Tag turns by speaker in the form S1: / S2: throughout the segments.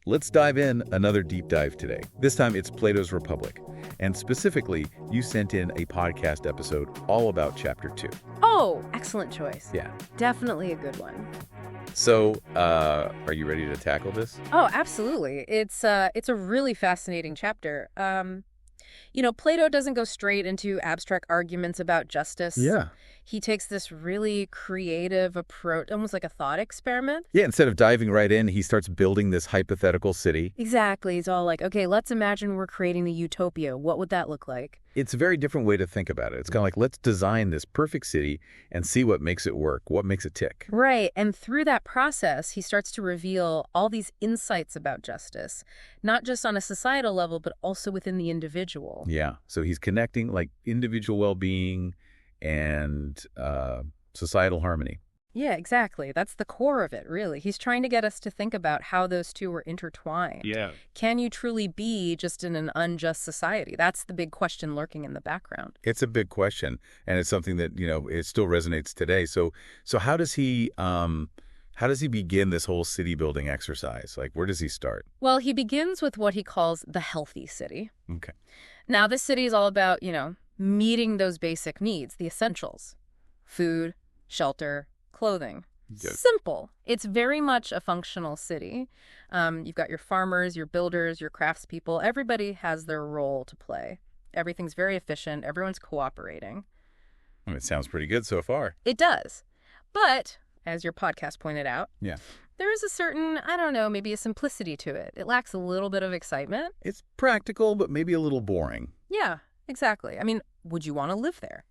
S1: Let's dive in another deep dive today. This time it's Plato's Republic. And specifically, you sent in a podcast episode all about Chapter 2.
S2: Oh, excellent choice.
S1: Yeah.
S2: Definitely a good one.
S1: So, are you ready to tackle this?
S2: Oh, absolutely. It's a really fascinating chapter. Plato doesn't go straight into abstract arguments about justice.
S1: Yeah.
S2: He takes this really creative approach, almost like a thought experiment.
S1: Yeah, instead of diving right in, he starts building this hypothetical city.
S2: Exactly. He's all like, okay, let's imagine we're creating the utopia. What would that look like?
S1: It's a very different way to think about it. It's kind of like, let's design this perfect city and see what makes it work, what makes it tick.
S2: Right. And through that process, he starts to reveal all these insights about justice, not just on a societal level, but also within the individual.
S1: Yeah. So he's connecting like individual well-being and societal harmony.
S2: Yeah, exactly. That's the core of it, really. He's trying to get us to think about how those two are intertwined.
S1: Yeah.
S2: Can you truly be just in an unjust society? That's the big question lurking in the background.
S1: It's a big question, and it's something that, it still resonates today. So how does he begin this whole city building exercise? Like, where does he start?
S2: Well, he begins with what he calls the healthy city.
S1: Okay.
S2: Now, this city is all about, meeting those basic needs, the essentials: food, shelter, clothing.
S1: Good.
S2: Simple. It's very much a functional city. You've got your farmers, your builders, your craftspeople. Everybody has their role to play. Everything's very efficient. Everyone's cooperating.
S1: It sounds pretty good so far.
S2: It does. But, as your podcast pointed out,
S1: Yeah.
S2: there is a certain, maybe a simplicity to it. It lacks a little bit of excitement.
S1: It's practical, but maybe a little boring.
S2: Yeah, exactly. I mean, would you want to live there?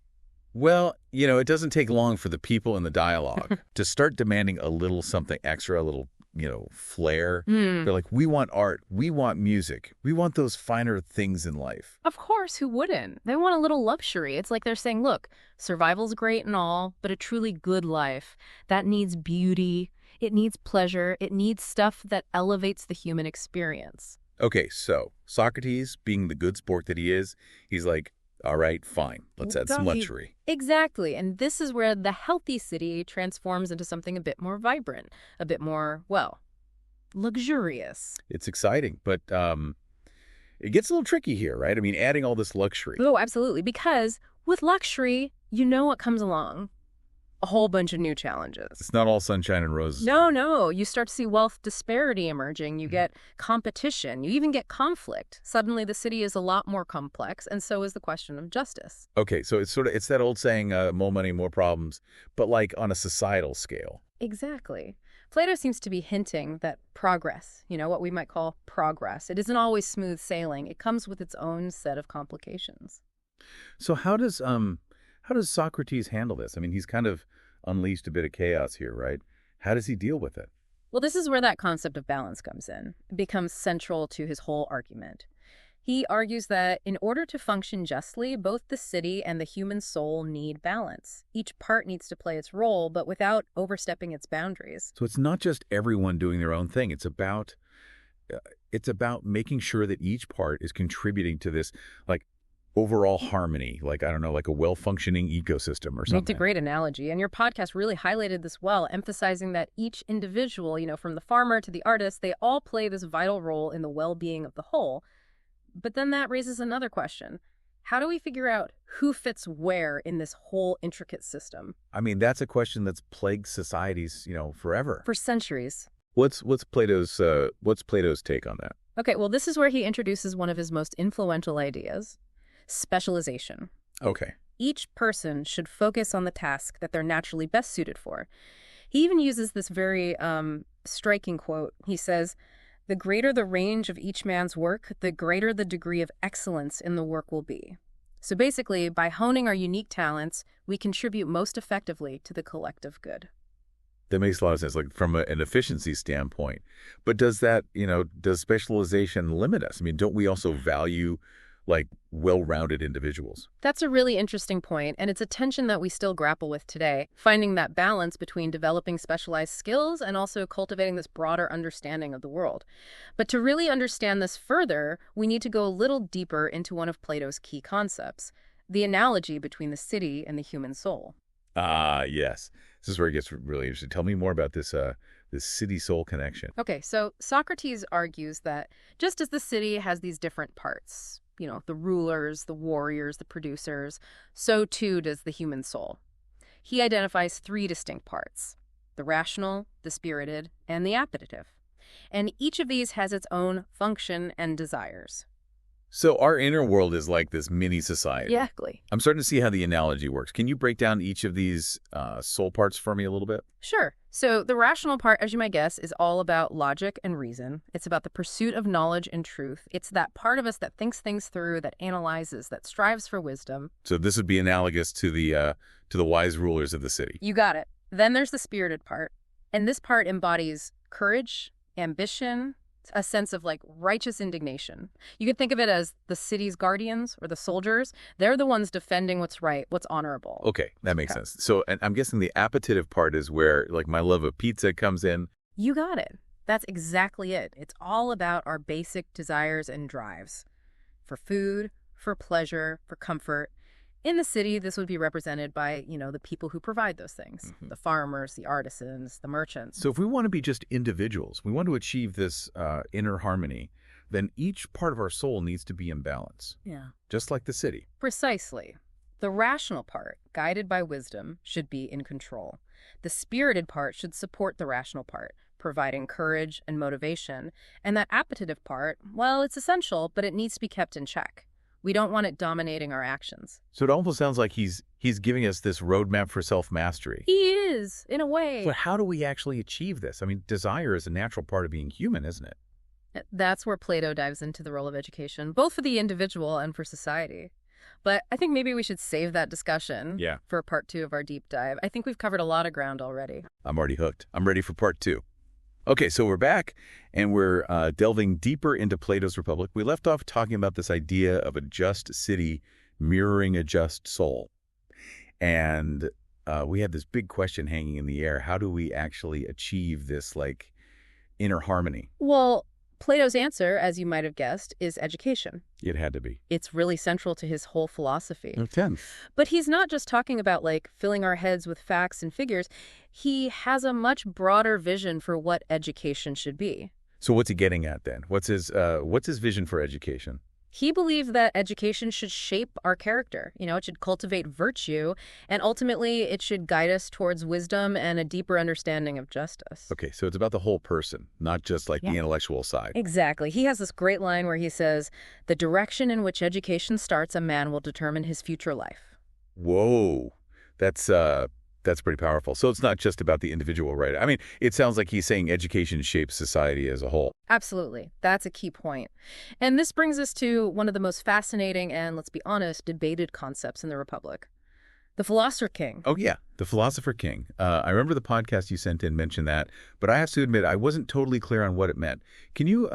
S1: Well, it doesn't take long for the people in the dialogue to start demanding a little something extra, a little, flair. They're like, we want art, we want music, we want those finer things in life.
S2: Of course, who wouldn't? They want a little luxury. It's like they're saying, look, survival's great and all, but a truly good life, that needs beauty, it needs pleasure, it needs stuff that elevates the human experience.
S1: Okay, so Socrates, being the good sport that he is, he's like, all right, fine, let's add some luxury.
S2: Exactly. And this is where the healthy city transforms into something a bit more vibrant, a bit more, luxurious.
S1: It's exciting, but it gets a little tricky here, right? I mean, adding all this luxury.
S2: Oh, absolutely. Because with luxury, you know what comes along. A whole bunch of new challenges.
S1: It's not all sunshine and roses.
S2: No. You start to see wealth disparity emerging. You get competition. You even get conflict. Suddenly, the city is a lot more complex, and so is the question of justice.
S1: Okay, so it's that old saying, more money, more problems, but like on a societal scale.
S2: Exactly. Plato seems to be hinting that progress, what we might call progress, it isn't always smooth sailing. It comes with its own set of complications.
S1: So how does Socrates handle this? I mean, he's kind of unleashed a bit of chaos here, right? How does he deal with it?
S2: Well, this is where that concept of balance comes in. It becomes central to his whole argument. He argues that in order to function justly, both the city and the human soul need balance. Each part needs to play its role, but without overstepping its boundaries.
S1: So it's not just everyone doing their own thing. It's about making sure that each part is contributing to this, like, overall harmony, like, I don't know, like a well-functioning ecosystem or something.
S2: It's a great analogy. And your podcast really highlighted this well, emphasizing that each individual, from the farmer to the artist, they all play this vital role in the well-being of the whole. But then that raises another question. How do we figure out who fits where in this whole intricate system?
S1: I mean, that's a question that's plagued societies, forever.
S2: For centuries.
S1: What's Plato's take on that?
S2: Okay, well, this is where he introduces one of his most influential ideas: specialization.
S1: Okay.
S2: Each person should focus on the task that they're naturally best suited for. He even uses this very striking quote. He says, "The greater the range of each man's work, the greater the degree of excellence in the work will be." So basically, by honing our unique talents, we contribute most effectively to the collective good.
S1: That makes a lot of sense, like from an efficiency standpoint. But does that, does specialization limit us? I mean, don't we also value like well-rounded individuals?
S2: That's a really interesting point, and it's a tension that we still grapple with today, finding that balance between developing specialized skills and also cultivating this broader understanding of the world. But to really understand this further, we need to go a little deeper into one of Plato's key concepts, the analogy between the city and the human soul.
S1: Ah, yes. This is where it gets really interesting. Tell me more about this this city-soul connection.
S2: Okay, so Socrates argues that just as the city has these different parts, the rulers, the warriors, the producers, so too does the human soul. He identifies three distinct parts: the rational, the spirited, and the appetitive. And each of these has its own function and desires.
S1: So our inner world is like this mini society.
S2: Exactly.
S1: I'm starting to see how the analogy works. Can you break down each of these soul parts for me a little bit?
S2: Sure. So the rational part, as you might guess, is all about logic and reason. It's about the pursuit of knowledge and truth. It's that part of us that thinks things through, that analyzes, that strives for wisdom.
S1: So this would be analogous to the wise rulers of the city.
S2: You got it. Then there's the spirited part. And this part embodies courage, ambition, a sense of righteous indignation. You could think of it as the city's guardians or the soldiers. They're the ones defending what's right, what's honorable.
S1: Okay, that makes sense. So and I'm guessing the appetitive part is where my love of pizza comes in.
S2: You got it. That's exactly it. It's all about our basic desires and drives for food, for pleasure, for comfort. In the city, this would be represented by, the people who provide those things, the farmers, the artisans, the merchants.
S1: So if we want to be just individuals, we want to achieve this inner harmony, then each part of our soul needs to be in balance.
S2: Yeah.
S1: Just like the city.
S2: Precisely. The rational part, guided by wisdom, should be in control. The spirited part should support the rational part, providing courage and motivation. And that appetitive part, well, it's essential, but it needs to be kept in check. We don't want it dominating our actions.
S1: So it almost sounds like he's giving us this roadmap for self-mastery.
S2: He is, in a way.
S1: But how do we actually achieve this? I mean, desire is a natural part of being human, isn't it?
S2: That's where Plato dives into the role of education, both for the individual and for society. But I think maybe we should save that discussion for part 2 of our deep dive. I think we've covered a lot of ground already.
S1: I'm already hooked. I'm ready for part 2. Okay, so we're back, and we're delving deeper into Plato's Republic. We left off talking about this idea of a just city mirroring a just soul. And we had this big question hanging in the air. How do we actually achieve this, inner harmony?
S2: Well, Plato's answer, as you might have guessed, is education.
S1: It had to be.
S2: It's really central to his whole philosophy.
S1: Intense.
S2: But he's not just talking about, filling our heads with facts and figures. He has a much broader vision for what education should be.
S1: So what's he getting at then? What's his vision for education?
S2: He believed that education should shape our character. It should cultivate virtue, and ultimately it should guide us towards wisdom and a deeper understanding of justice.
S1: Okay, so it's about the whole person, not just the intellectual side.
S2: Exactly. He has this great line where he says, "The direction in which education starts a man will determine his future life."
S1: Whoa, that's pretty powerful. So it's not just about the individual, right? I mean, it sounds like he's saying education shapes society as a whole.
S2: Absolutely. That's a key point. And this brings us to one of the most fascinating and, let's be honest, debated concepts in the Republic. The philosopher king.
S1: Oh, yeah. The philosopher king. I remember the podcast you sent in mentioned that, but I have to admit I wasn't totally clear on what it meant. Can you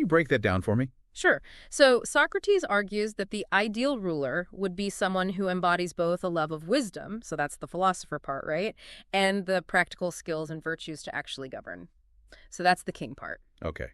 S1: break that down for me?
S2: Sure. So Socrates argues that the ideal ruler would be someone who embodies both a love of wisdom, so that's the philosopher part, right, and the practical skills and virtues to actually govern. So that's the king part.
S1: Okay.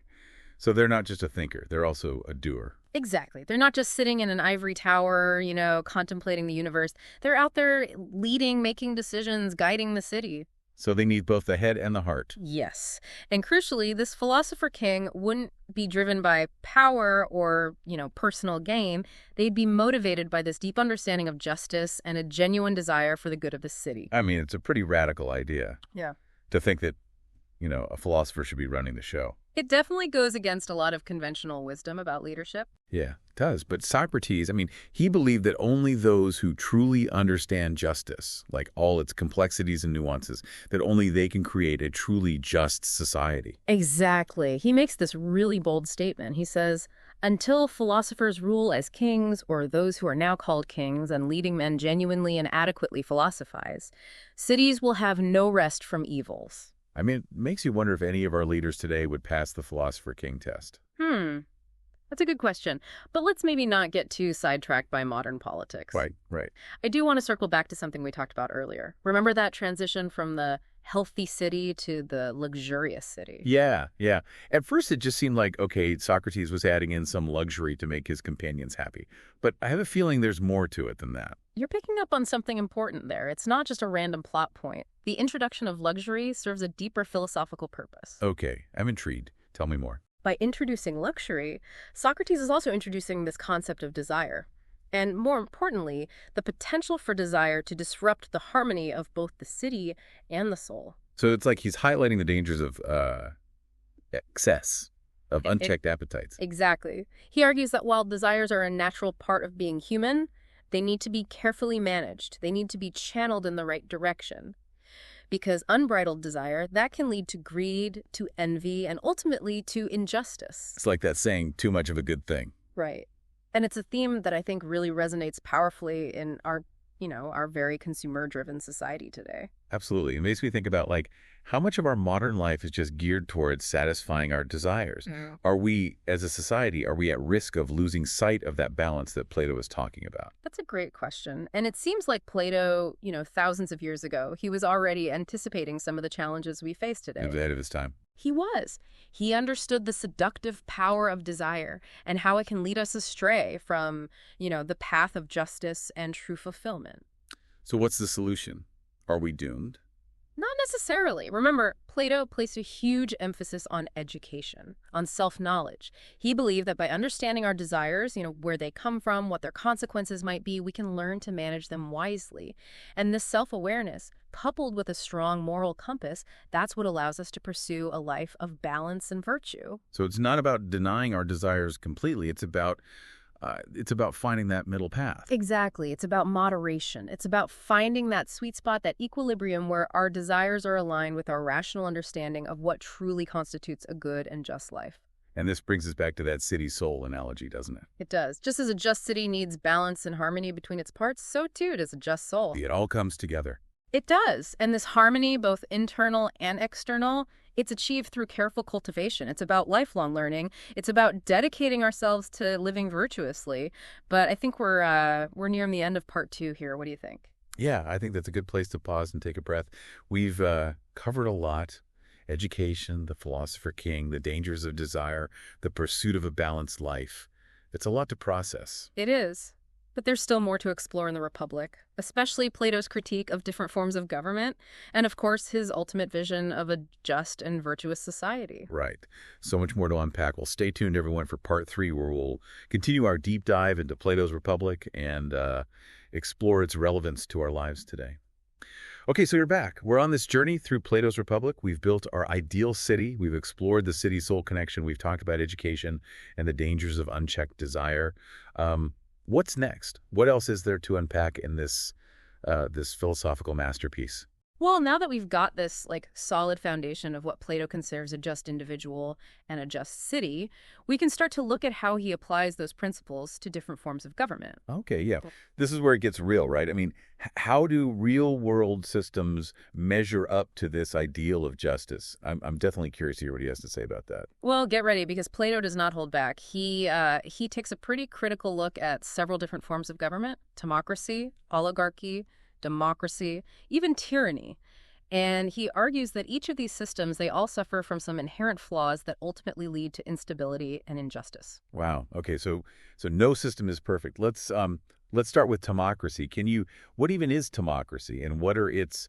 S1: So they're not just a thinker, they're also a doer.
S2: Exactly. They're not just sitting in an ivory tower, contemplating the universe. They're out there leading, making decisions, guiding the city.
S1: So they need both the head and the heart.
S2: Yes. And crucially, this philosopher king wouldn't be driven by power or, personal gain. They'd be motivated by this deep understanding of justice and a genuine desire for the good of the city.
S1: I mean, it's a pretty radical idea.
S2: Yeah.
S1: To think that, a philosopher should be running the show.
S2: It definitely goes against a lot of conventional wisdom about leadership.
S1: Yeah, it does. But Socrates, he believed that only those who truly understand justice, like all its complexities and nuances, that only they can create a truly just society.
S2: Exactly. He makes this really bold statement. He says, "Until philosophers rule as kings, or those who are now called kings and leading men genuinely and adequately philosophize, cities will have no rest from evils."
S1: It makes you wonder if any of our leaders today would pass the philosopher king test.
S2: That's a good question. But let's maybe not get too sidetracked by modern politics.
S1: Right.
S2: I do want to circle back to something we talked about earlier. Remember that transition from the healthy city to the luxurious city?
S1: Yeah. At first, it just seemed like, okay, Socrates was adding in some luxury to make his companions happy. But I have a feeling there's more to it than that.
S2: You're picking up on something important there. It's not just a random plot point. the introduction of luxury serves a deeper philosophical purpose.
S1: Okay, I'm intrigued. Tell me more.
S2: By introducing luxury, Socrates is also introducing this concept of desire. And more importantly, the potential for desire to disrupt the harmony of both the city and the soul.
S1: So it's like he's highlighting the dangers of excess, of unchecked appetites.
S2: Exactly. He argues that while desires are a natural part of being human, they need to be carefully managed. They need to be channeled in the right direction. Because unbridled desire, that can lead to greed, to envy, and ultimately to injustice.
S1: It's like that saying, too much of a good thing.
S2: Right. And it's a theme that I think really resonates powerfully in our very consumer-driven society today.
S1: Absolutely. It makes me think about, like, how much of our modern life is just geared towards satisfying our desires? Are we, as a society, are we at risk of losing sight of that balance that Plato was talking about?
S2: That's a great question. And it seems like Plato, thousands of years ago, he was already anticipating some of the challenges we face today.
S1: He was ahead of his time.
S2: He was. He understood the seductive power of desire and how it can lead us astray from, the path of justice and true fulfillment.
S1: So what's the solution? Are we doomed?
S2: Not necessarily. Remember, Plato placed a huge emphasis on education, on self-knowledge. He believed that by understanding our desires, where they come from, what their consequences might be, we can learn to manage them wisely. And this self-awareness, coupled with a strong moral compass, that's what allows us to pursue a life of balance and virtue.
S1: So it's not about denying our desires completely. It's about finding that middle path.
S2: Exactly. It's about moderation. It's about finding that sweet spot, that equilibrium where our desires are aligned with our rational understanding of what truly constitutes a good and just life.
S1: And this brings us back to that city-soul analogy, doesn't it?
S2: It does. Just as a just city needs balance and harmony between its parts, so too does a just soul.
S1: It all comes together.
S2: It does. And this harmony, both internal and external, it's achieved through careful cultivation. It's about lifelong learning. It's about dedicating ourselves to living virtuously. But I think we're nearing the end of part 2 here. What do you think?
S1: Yeah, I think that's a good place to pause and take a breath. We've covered a lot. Education, the philosopher king, the dangers of desire, the pursuit of a balanced life. It's a lot to process.
S2: It is. But there's still more to explore in the Republic, especially Plato's critique of different forms of government, and of course his ultimate vision of a just and virtuous society.
S1: Right. So much more to unpack. Well, stay tuned, everyone, for part 3, where we'll continue our deep dive into Plato's Republic and explore its relevance to our lives today. Okay, so you're back. We're on this journey through Plato's Republic. We've built our ideal city. We've explored the city-soul connection. We've talked about education and the dangers of unchecked desire. What's next? What else is there to unpack in this philosophical masterpiece?
S2: Well, now that we've got this solid foundation of what Plato considers a just individual and a just city, we can start to look at how he applies those principles to different forms of government.
S1: Okay, yeah. This is where it gets real, right? I mean, how do real-world systems measure up to this ideal of justice? I'm definitely curious to hear what he has to say about that.
S2: Well, get ready, because Plato does not hold back. He takes a pretty critical look at several different forms of government: democracy, oligarchy, democracy, even tyranny. And he argues that each of these systems, they all suffer from some inherent flaws that ultimately lead to instability and injustice.
S1: Wow. Okay, so no system is perfect. Let's start with democracy. What even is democracy, and what are its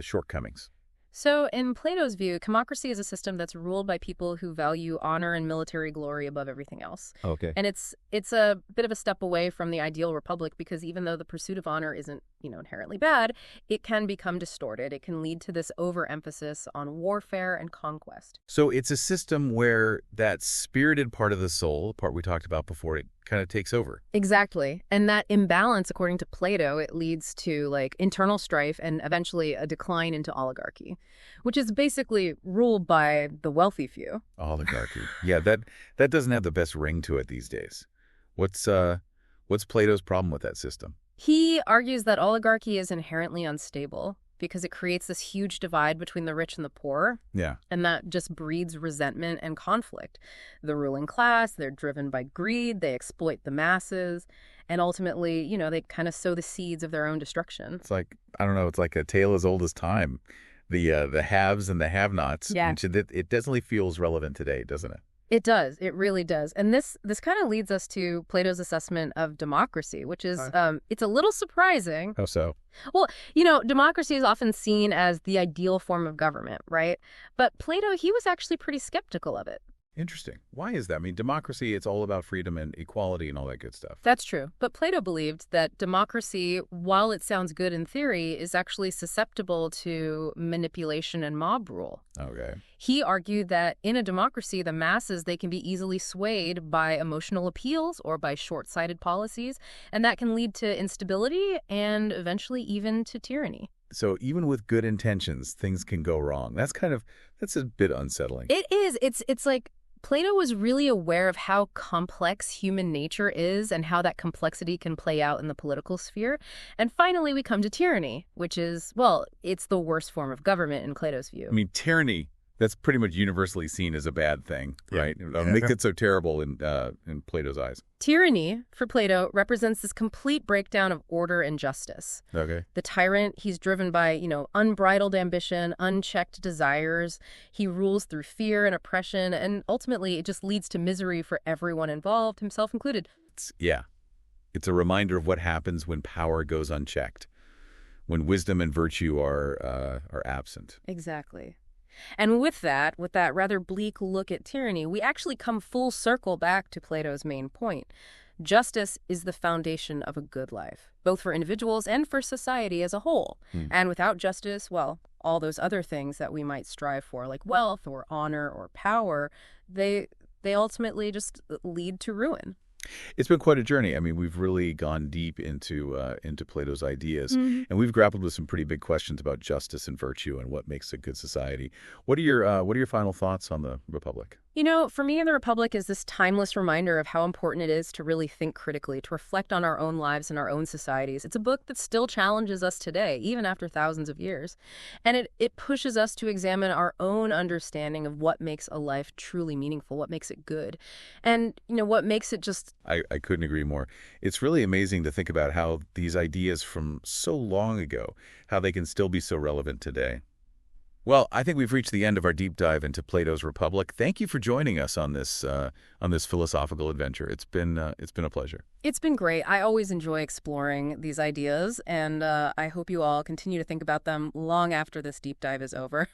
S1: shortcomings?
S2: So in Plato's view, democracy is a system that's ruled by people who value honor and military glory above everything else.
S1: Okay.
S2: And it's a bit of a step away from the ideal republic, because even though the pursuit of honor isn't, inherently bad, it can become distorted. It can lead to this overemphasis on warfare and conquest.
S1: So it's a system where that spirited part of the soul, the part we talked about before, it kind of takes over.
S2: Exactly. And that imbalance, according to Plato, it leads to internal strife and eventually a decline into oligarchy, which is basically ruled by the wealthy few.
S1: Oligarchy. Yeah, that doesn't have the best ring to it these days. What's Plato's problem with that system?
S2: He argues that oligarchy is inherently unstable because it creates this huge divide between the rich and the poor.
S1: Yeah.
S2: And that just breeds resentment and conflict. The ruling class, they're driven by greed, they exploit the masses, and ultimately, they kind of sow the seeds of their own destruction.
S1: It's like, I don't know, it's like a tale as old as time. The haves and the have-nots.
S2: Yeah.
S1: It definitely feels relevant today, doesn't it?
S2: It does. It really does. And this kind of leads us to Plato's assessment of democracy, which is, it's a little surprising.
S1: How so?
S2: Well, democracy is often seen as the ideal form of government, right? But Plato, he was actually pretty skeptical of it.
S1: Interesting. Why is that? I mean, democracy, it's all about freedom and equality and all that good stuff.
S2: That's true. But Plato believed that democracy, while it sounds good in theory, is actually susceptible to manipulation and mob rule.
S1: Okay.
S2: He argued that in a democracy, the masses, they can be easily swayed by emotional appeals or by short-sighted policies, and that can lead to instability and eventually even to tyranny.
S1: So even with good intentions, things can go wrong. That's a bit unsettling.
S2: It is. It's like Plato was really aware of how complex human nature is and how that complexity can play out in the political sphere. And finally, we come to tyranny, which is, well, it's the worst form of government in Plato's view.
S1: I mean, tyranny, that's pretty much universally seen as a bad thing, right? Makes it so terrible in Plato's eyes.
S2: Tyranny, for Plato, represents this complete breakdown of order and justice.
S1: Okay.
S2: The tyrant, he's driven by, unbridled ambition, unchecked desires. He rules through fear and oppression, and ultimately it just leads to misery for everyone involved, himself included.
S1: It's a reminder of what happens when power goes unchecked, when wisdom and virtue are absent.
S2: Exactly. And with that rather bleak look at tyranny, we actually come full circle back to Plato's main point. Justice is the foundation of a good life, both for individuals and for society as a whole. And without justice, well, all those other things that we might strive for, like wealth or honor or power, they ultimately just lead to ruin.
S1: It's been quite a journey. I mean, we've really gone deep into Plato's ideas, and we've grappled with some pretty big questions about justice and virtue and what makes a good society. What are your final thoughts on the Republic?
S2: For me, The Republic is this timeless reminder of how important it is to really think critically, to reflect on our own lives and our own societies. It's a book that still challenges us today, even after thousands of years. And it pushes us to examine our own understanding of what makes a life truly meaningful, what makes it good, and, what makes it just...
S1: I couldn't agree more. It's really amazing to think about how these ideas from so long ago, how they can still be so relevant today. Well, I think we've reached the end of our deep dive into Plato's Republic. Thank you for joining us on this philosophical adventure. It's been a pleasure.
S2: It's been great. I always enjoy exploring these ideas, and I hope you all continue to think about them long after this deep dive is over.